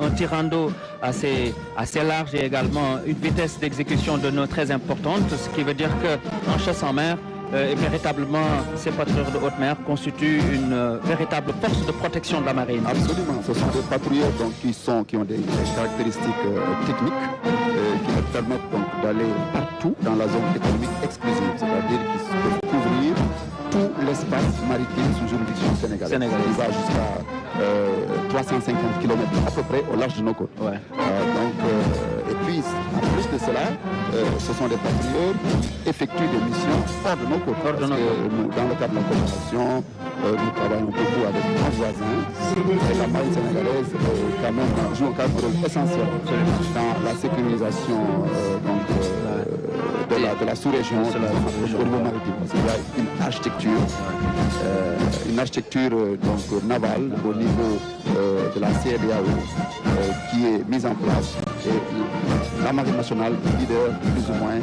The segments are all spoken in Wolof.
un tirant d'eau assez large et également une vitesse d'exécution de nœuds très importante, ce qui veut dire qu'en chasse en mer, véritablement, ces patrouilleurs de haute mer constituent une véritable force de protection de la marine. Absolument, ce sont des patrouilleurs donc, qui ont des caractéristiques techniques qui leur permettent donc d'aller partout dans la zone économique exclusive, c'est-à-dire qu'ils peuvent couvrir tout l'espace maritime sous juridiction sénégalaise. Il va jusqu'à 350 km à peu près au large de nos côtes. Ouais. Et puis, en plus de cela, ce sont des patrouilleurs qui effectuent des missions hors de nos côtes. Dans le cadre de la coopération, nous travaillons beaucoup avec nos voisins. Et la marine sénégalaise quand même joue un rôle essentiel dans la sécurisation de la sous-région, au niveau maritime. Parce qu'il y a une architecture donc, navale au niveau de la CEDEAO qui est mise en place. Et la marine nationale est leader plus ou moins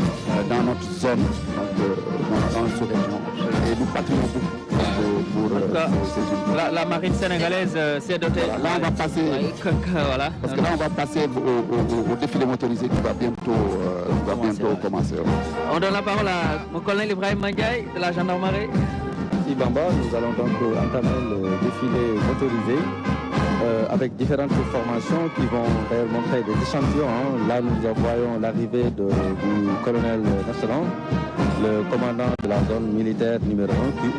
dans notre zone, dans notre sous-région. Et nous patrouillons beaucoup. La marine sénégalaise s'est dotée. Voilà, là, on va passer. Voilà. Parce que là, on va passer au défilé motorisé qui va bientôt commencer. On donne la parole à mon collègue Ibrahim Mandiaye de la gendarmerie. Ici Bamba, nous allons donc entamer le défilé motorisé avec différentes formations qui vont montrer des échantillons. Là, nous voyons l'arrivée du colonel Nassalan, le commandant de la zone militaire numéro 1 qui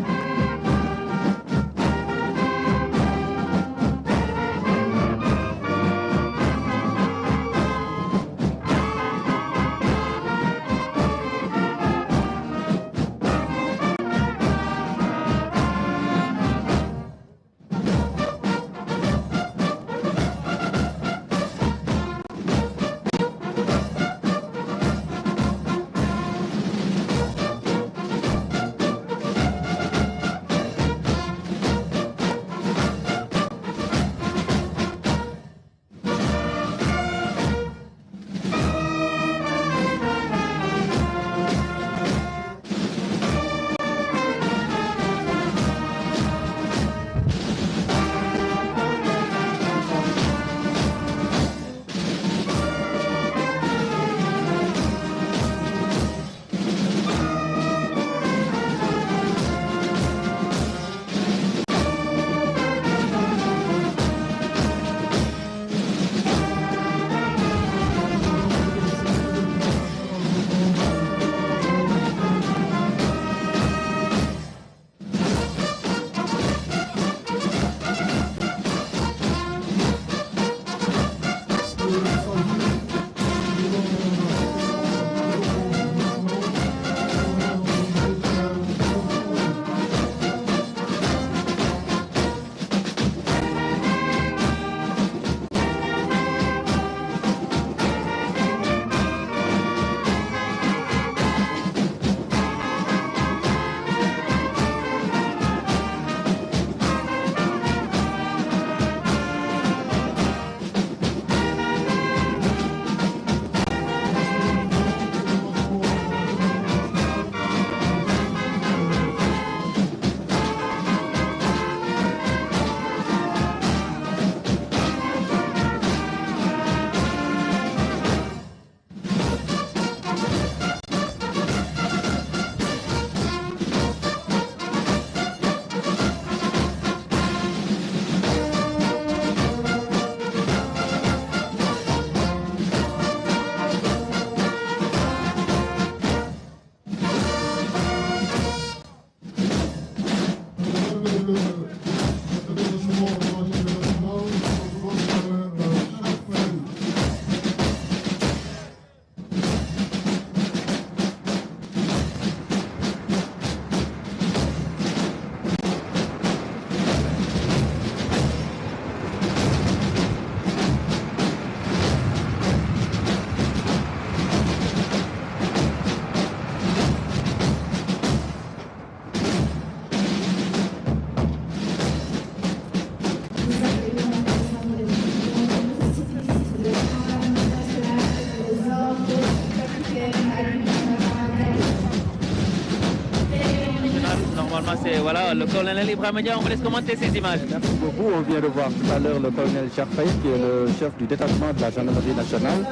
c'est voilà, le colonel Ibrahima Dia, on vous laisse commenter ces images. Merci beaucoup. On vient de voir tout à l'heure le colonel Cheikh Faye, qui est le chef du détachement de la gendarmerie nationale.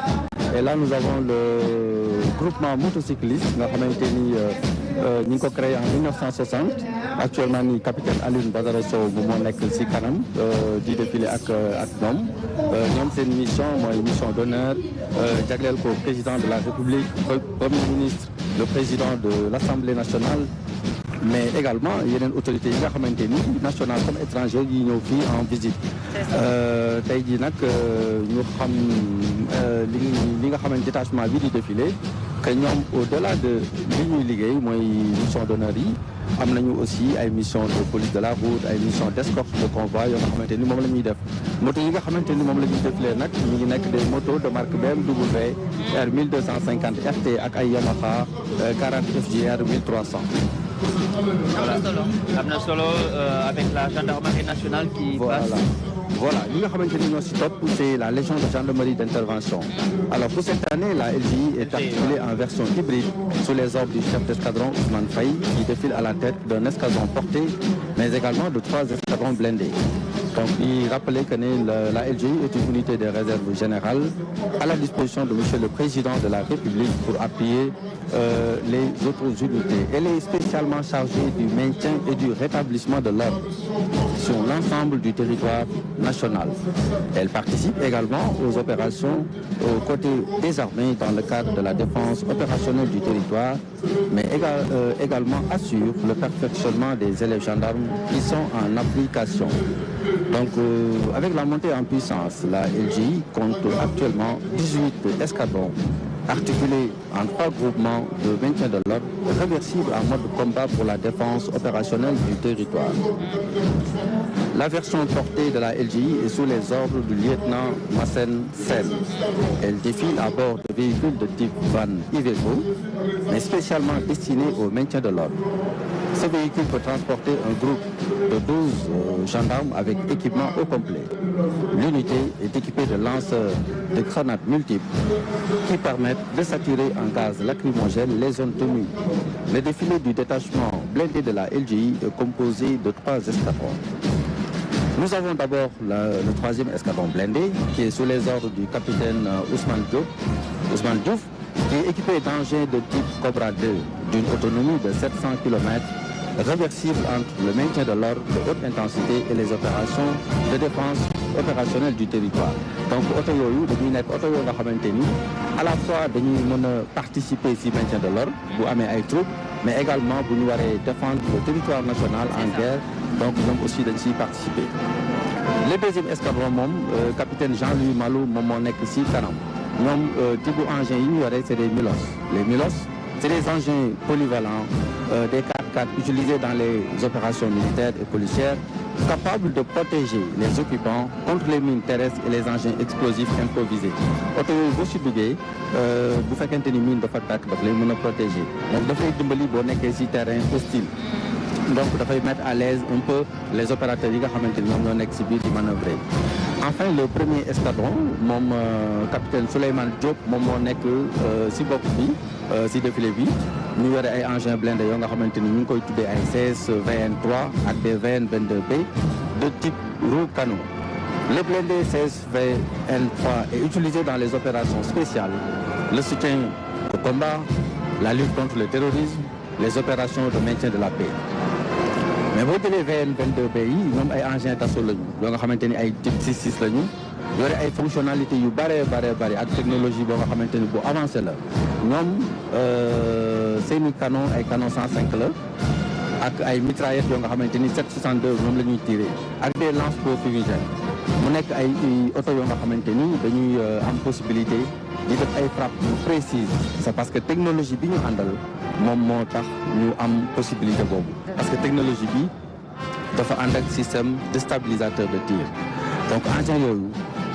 Et là, nous avons le groupement motocycliste, nga xamante ni ñu ngi ko créé en 1960. Actuellement ni capitaine Alioune Badara Sow bu moo nekk ci kanam di défilé ak ñoom. ñoom seen mission mooy mission d'honneur jagleel ko président de la République, premier ministre, le président de l'Assemblée nationale, mais également yeneen autorités yi nga xamante ni nationales comme étrangères yi ñëw fii en visite. tey jii nag ñu xam li nga xamante détachement bi di défilé que ñoom au-delà de li ñuy liggéey mooy mission d'honneur yi am nañu aussi ay mission de police de la route, ay mission d'escorte de convoi yoo nga xamante ni moom la ñuy def. moto yi nga xamante ni moom la ñuy défilé nag ñu ngi nekk des motos de marque BMW R 1250 RT ak ay Yamaha 40 FJR 1300. am na solo avec la gendarmerie nationale qui passe. Voilà, li nga xamante ni ñoo ci topp c'est la Légion de gendarmerie d'intervention. Alors pour cette année, la LGI est articulée en version hybride sous les ordres du chef d'escadron Ousmane Faye, qui défile à la tête d'un escadron porté, mais également de 3 escadrons blindés. Donc il rappelait que la LGI est une unité de réserve générale à la disposition de Monsieur le Président de la République pour appuyer les autres unités. Elle est spécialement chargée du maintien et du rétablissement de l'ordre sur l'ensemble du territoire national. Elle participe également aux opérations aux côtés des armées dans le cadre de la défense opérationnelle du territoire, mais également assure le perfectionnement des élèves gendarmes qui sont en application. Donc, avec la montée en puissance, la LGI compte actuellement 18 escadrons articulés en 3 groupements de maintien de l'ordre, réversibles en mode combat pour la défense opérationnelle du territoire. La version portée de la LGI est sous les ordres du lieutenant Massen Sen. Elle défile à bord de véhicules de type van Iveco, mais spécialement destinés au maintien de l'ordre. Ce véhicule peut transporter un groupe de 12 gendarmes avec équipement au complet. L'unité est équipée de lanceurs de grenades multiples qui permettent de saturer en gaz lacrymogène les zones tenues. Le défilé du détachement blindé de la LGI est composé de 3 escadrons. Nous avons d'abord le 3e escadron blindé qui est sous les ordres du capitaine Ousmane Diouf, qui est équipé d'engins de type Cobra 2 d'une autonomie de 700 km, réversible entre le maintien de l'ordre de haute intensité et les opérations de défense opérationnelle du territoire. Donc oto yooyu dañuy nekk oto yoo nga xamante ni à la fois dañuy mën a participer ci maintien de l'ordre bu amee ay troupes, mais également bu ñu waree défendre le territoire national en guerre, donc ñoom aussi dañ ciy participer. Le 2e escadron moom capitaine Jean-Louis Malou moom moo nekk ci kanam. ñoom type engins yi ñu yore c'est des Milos. Les Milos c'est des engins polyvalents, des 4x4 utilisés dans les opérations militaires et policières, capables de protéger les occupants contre les mines terrestres et les engins explosifs improvisés. oto yooyu boo ci duggee bu fekkente ni mine dafa tàkk daf lay mën a protéger, donc dafay dimbali boo nekkee ci terrain hostile. Donc dafay mettre à l'aise un peu les opérateurs yi nga xamante ni ñoom ñoo nekk ci biir di manœuvrer. Enfin le 1er escadron moom capitaine Souleymane Diop moom moo nekk ci bopp bi ci défilé bi ñu yore ay engins blindés yoo nga xamante ni ñu ngi koy tuddee ay CS VN3 ak des VN 22B de type roue canon. Le blindé CS VN3 est utilisé dans les opérations spéciales, le soutien au combat, la lutte contre le terrorisme, les opérations de maintien de la paix. Mais boo jëlee VN 22B yi ñoom ay engins d'assaut lañu yoo nga xamante ni ay type 6.6 lañu yore ay fonctionnalités yu bare ak technologie boo nga xamante ni bu avancé la. ñoom seeni canon ay canon 105 la ak ay mitraillettes yoo nga xamante ni 7.62 moom la ñuy tiré ak des lance-feu fumigènes. mu nekk ay oto yoo nga xamante ni dañuy am possibilité di def ay frappes yu précises. C'est parce que technologie bi ñu àndal moom moo tax ñu am possibilité boobu. Parce que technologie bi dafa ànd ak système de stabilisateur de tir. Donc engins yooyu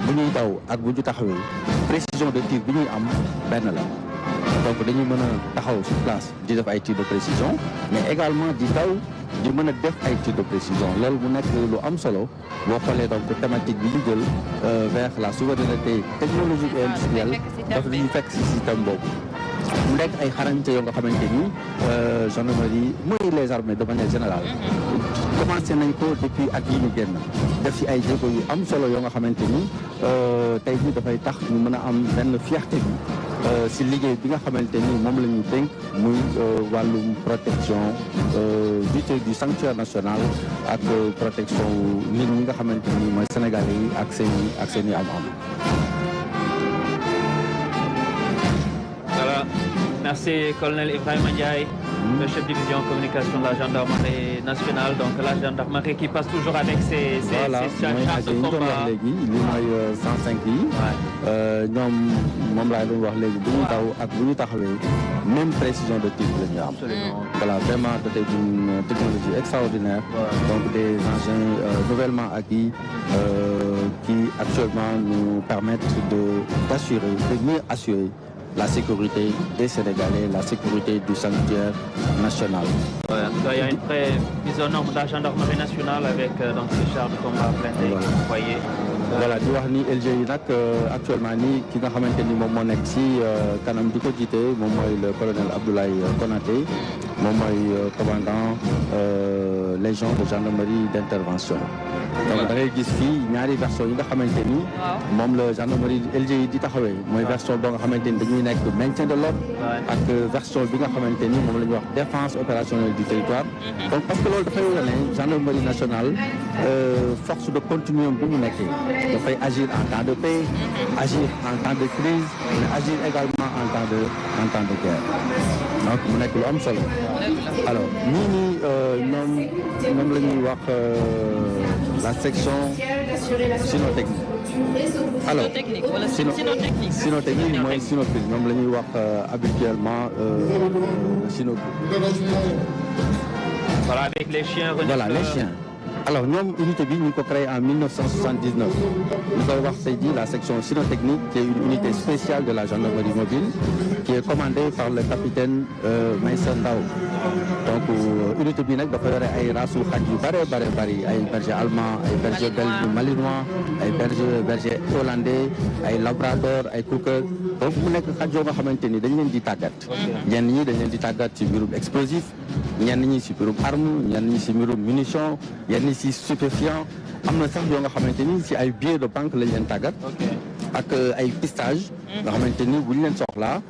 bu ñuy daw ak bu ñu taxawee précision de tir bi ñuy am benn la. Donc dañuy mën a taxaw sur place di def ay tir de précision, mais également di daw di mën a def ay tir de précision. loolu mu nekk lu am solo boo xoolee donc thématique bi ñu jël vers la souveraineté technologique et industrielle daf ñuy fekk ci système boobu. mu nekk ay xarañte yoo nga xamante ni gendarmerie mooy les armées de manière générale commencé nañ ko depuis at yi ñu génn def ci ay jéego yu am solo yoo nga xamante ni tey jii dafay tax ñu mën a am benn fierté bi ci liggéey bi nga xamante ni moom la ñu dénk muy wàllum protection du sanctuaire national ak protection nit ñi nga xamante ni mooy sénégalais yi ak seen i am-am. Voilà, merci colonel Ibrahima Ndiaye, le chef de division communication de la gendarmerie nationale. Donc la gendarmerie qui passe toujours avec ses chars de combat. léegi li mooy 105 yi. ñoom moom laa doon wax léegi bu ñu daw ak bu ñu taxawee même précision de tir la ñu am. Voilà, vraiment doté d'une technologie extraordinaire. Donc des engins nouvellement acquis qui actuellement nous permettent de mieux assurer la sécurité des Sénégalais, la sécurité du sanctuaire national. Ouais, il y a une très mise aux normes de la gendarmerie nationale avec donc ces chars de combat blindés que vous voyez. Voilà, di wax ni LG yi nag actuellement nii ki nga xamante ni moom moo nekk ci kanam di ko jiite moom mooy le colonel Abdoulaye Konaté moom mooy commandant légion de gendarmerie d'intervention. Donc da ngay gis fii ñaari version yi nga xamante ni moom la gendarmerie LG yi di taxawee mooy version boo nga xamante ni dañuy nekk maintien de l'ordre ak version bi nga xamante ni moom la ñuy wax défense opérationnelle du territoire. Donc parce que loolu dafay wane gendarmerie nationale force de continuum bi mu nekkee dafay agir en temps de paix, agir en temps de crise, mais agir également en temps de guerre. Donc mu nekk lu am solo. Alors ñii nii ñoom la ñuy wax la section cynotechnique. Alors cynotechnique mooy cynopile ñoom la ñuy wax habituellement cynopile. Voilà, avec les chiens. Voilà, les chiens. Alors ñoom unité bi ñu ngi ko créé en 1979 ñu koy wax tey jii la section cynotechnique qui est une unité spéciale de la gendarmerie mobile qui est commandée par le capitaine Maïssa Ndao. Donc unité bi nag dafa yore ay rasu xaj yu bari ay berger allemand ay berger belge malinois ay berger hollandais ay labrador ay cocker. Donc mu nekk xaj yoo nga xamante ni dañ leen di tàggat ñenn ñi dañ leen di tàggat ci mbirum explosif ñenn ñi ci mbirum arme ñenn ñi ci mbirum munition yenn ci stupéfiant am na sax yoo nga xamante ni ci ay billets de banque lañ leen tàggat ak ay pistage nga xamante ni bu ñu leen soxlaa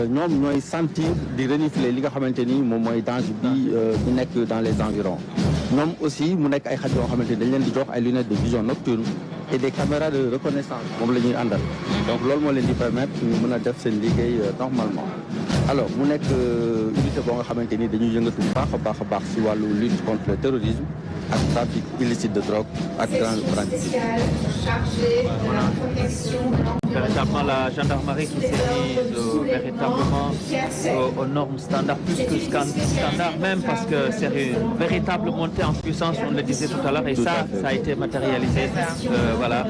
ñoom ñooy sentir di renifler li nga xamante ni moom mooy danger bi ñu nekk dans les environs. ñoom aussi mu nekk ay xaj yoo xamante ni dañ leen di jox ay lunettes de vision nocturne et des caméras de reconnaissance moom la ñuy àndal. Donc loolu moo leen di permettre ñu mën a def seen liggéey normalement. Alors mu nekk unité boo nga xamante ni dañuy yëngatu bu baax a baax ci wàllu lutte contre le terrorisme ak trafic illicite de drogue ak grande branche. Véritablement la gendarmerie qui s'est mise véritablement aux normes standards, plus que standard même, parce que c'est une véritable montée en puissance, on le disait tout à l'heure, et ça a été matérialisé. Voilà,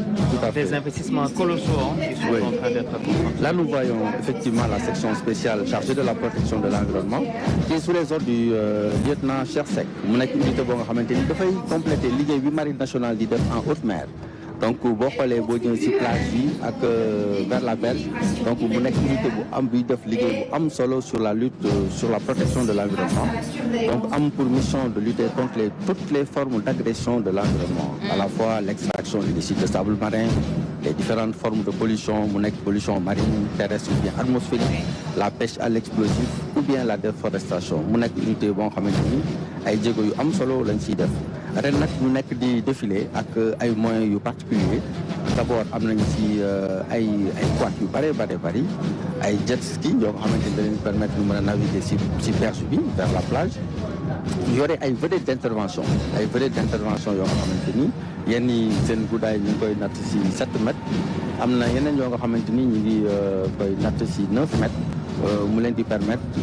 des investissements colossaux qui sont en train d'être concentrés. Là, nous voyons effectivement la section spéciale chargée de la protection de l'environnement, qui est sous les ordres du lieutenant Chersek. Mu nekk unité boo nga xamante ni dafay compléter liggéey bi marine nationale di def en haute mer. Donc boo xoolee boo ñëwee ci plage bi ak vers la berge donc mu nekk unité bu am buy def liggéey bu am solo sur la lutte sur la protection de l'environnement. Donc am pour mission de lutter contre toutes les formes d'agression de l'environnement, à la fois l'extraction illicite de sable marin, les différentes formes de pollution mu nekk pollution marine, terrestre ou bien atmosphérique, la pêche à l'explosif ou bien la déforestation mu nekk unité boo xamante ni ay jéego yu am solo lañ ciy def. Ren nag ñu nekk di défilé ak ay moyens yu particuliers d'abord am nañu ci ay quad yu bari ay jet ski yoo nga xamante ni da leen permettre ñu mën a naviguer ci berge bi vers la plage yore ay vedettes d'intervention yoo nga xamante ni yenn yi seen guddaay ñu ngi koy natt ci 7 mètres am na yeneen yoo nga xamante ni ñu ngi koy natt ci 9 mètres mu leen di permettre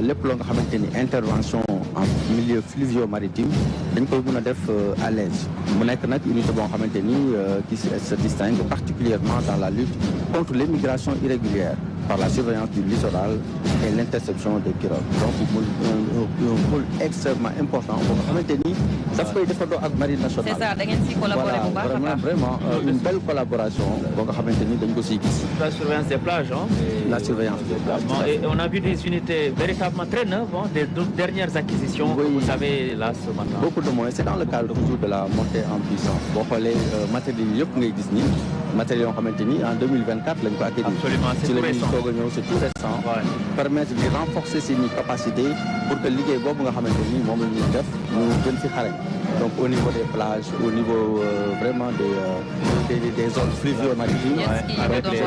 lépp loo nga xamante ni intervention en milieu fluvio-maritime dañ koy mën a def à l'aise mu nekk nag unité boo xamante ni qui se distingue particulièrement dans la lutte contre l'immigration irrégulière par la surveillance du littoral et l'interception des pirogues. Donc un rôle extrêmement important boo nga xamante ni daf koy defandoo ak marine nationale. C'est ça, da ngeen si collaborer bu baax a baax. Vraiment une belle collaboration boo nga xamante ni dañ ko siy gis. La surveillance des plages, hein. La surveillance des plages. Bon, et on a vu des unités véritablement très neuves, hein, des dernières acquisitions que vous savez là ce matin. Beaucoup de moyens. C'est dans le cadre toujours de la montée en puissance. Boo xoolee matériel yëpp ngay gis nii matériel yoo xamante ni en 2024 lañ ko acquis. Absolument, c'est tout récent. C'est tout récent. Permettre de renforcer ses capacités pour que liggéey boobu nga xamante ni moom la ñuy def ñu gën si xarañ. Donc au niveau des plages, au niveau vraiment des zones fluvio-maritimes, avec les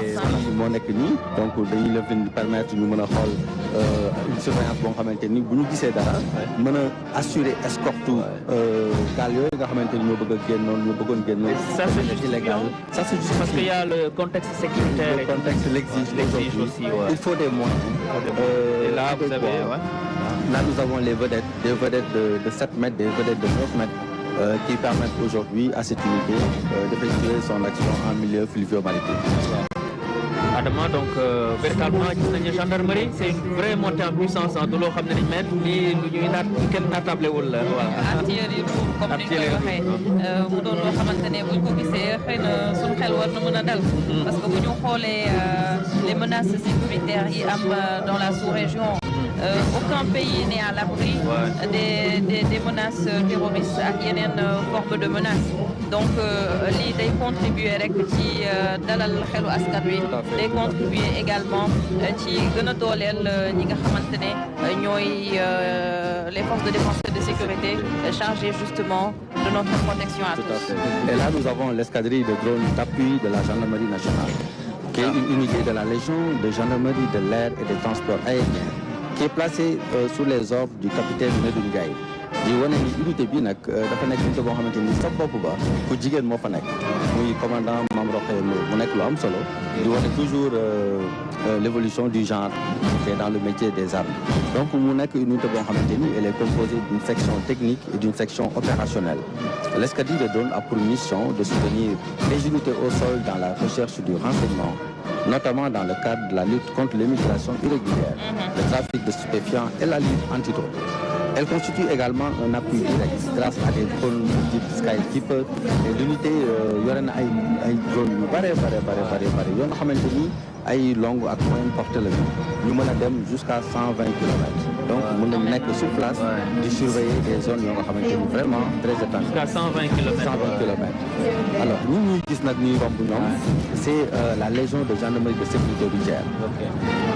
moo nekk nii donc dañuy leen permettre ñu mën a xool une surveillance boo xamante ni bu ñu gisee dara mën a assurer escorte gaal yooyu nga xamante ni ñoo bëgg a génnoon ñoo bëggoon génnoon. Ça c'est illégal. Ça c'est juste parce qu'il y a le contexte sécuritaire. Le contexte l'exige aussi. Ouais. Il faut des moyens. Et là vous avez là nous avons les vedettes, des vedettes de 7 mètres, des vedettes de 9 mètres. Qui permettent aujourd'hui à cette unité d'effectuer son action en milieu fluvio-maritime. Adama donc véritablement gis nañu gendarmerie c'est une vraie montée en puissance du loo xam ne ni mel lii lu ñuy naat kenn naatable wul la voilà. artillerie lourde comme ni ñu koy waxee mu doon loo xamante ne buñ ko gisee xëy na suñu xel war na mën a dal. parce que bu ñu xoolee les menaces sécuritaires yi am dans la sous-région. Aucun pays n'est à l'abri des menaces terroristes ak yeneen forme de menaces. Donc lii day contribuer rek ci dalal xelu askan wi day contribuer également ci gën a dooleel ñi nga xamante ne ñooy les forces de défense et de sécurité chargées justement de notre protection à tous. Et là nous avons l'escadrille de drones d'appui de la gendarmerie nationale qui est une unité de la Légion de gendarmerie de l'air et des transports aériens qui est placée sous les ordres du capitaine Medoune Ndiaye. di wane ni unité bi nag dafa nekk unité boo xamante ni sa bopp ba ku jigéen moo fa nekk muy commandant Mame Rokhaya Lo mu nekk lu am solo di wane toujours l'évolution du genre et dans le métier des armes. Donc mu nekk une unité boo xamante ni elle est composée d'une section technique et d'une section opérationnelle. L'escadrille de drone a pour mission de soutenir les unités au sol dans la recherche du renseignement, notamment dans le cadre de la lutte contre l'immigration irrégulière, le trafic de stupéfiants et la lutte anti-drogue. Elle constitue également un appui direct grâce à des drones type Skykeeper et l'unité yore na ay drones yu bare yoo nga xamante ni ay longue ak moyenne portée la ñu mën a dem jusqu'à 120 kilomètres. Donc mën nañu nekk sur place di surveiller des zones yoo nga xamante ni vraiment très étendues. Jusqu'à 120 kilomètres. 120 kilomètres. Alors ñuy gis nag ñuy romb ñoom c'est la légion de gendarmerie de sécurité routière.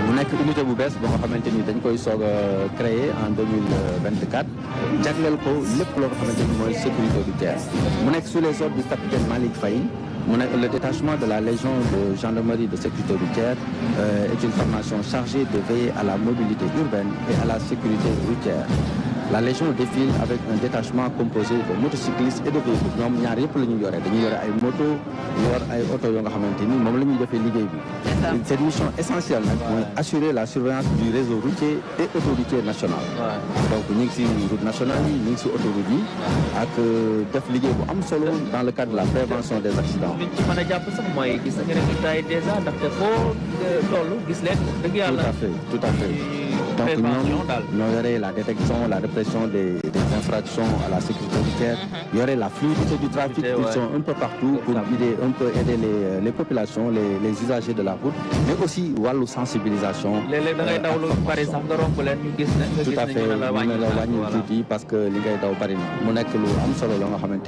mu nekk unité bu bees boo nga xamante ni dañ koy soog a créer en 2024 jagleel ko lépp loo nga xamante ni mooy sécurité routière. mu nekk sous les ordres du capitaine Malick Faye. Le détachement de la Légion de gendarmerie de sécurité routière est une formation chargée de veiller à la mobilité urbaine et à la sécurité routière. La Légion défile avec un détachement composé de motocyclistes et de véhicules. ñoom ñaar yëpp la ñuy yore dañuy yore ay moto yor ay oto yoo nga xamante ni moom la ñuy defee liggéey bi. Cette mission essentielle nag mooy assurer la surveillance du réseau routier et autoroutier national. Donc ñu ngi si route nationale yi ñu ngi si autoroute yi ak def liggéey bu am solo dans le cadre de la prévention des accidents. liñ ci mën a jàpp sax mooy gis nañu résultat yi déjà ndaxte foo toll gis leen dëgg yàlla. Tout à fait. Donc ñoo yore la détection, la répression des infractions à la sécurité routière. Il y aurait la fluidité du trafic. Ils sont un peu partout pour aider les populations, les usagers de la route, mais aussi wàllu sensibilisation. léeg-léeg da ngay dawlu par exemple nga romb leen ñu gis ne. Tout à fait, mën na la wàññi tuuti parce que li ngay daw bari na mu nekk lu am solo la nga xamante ni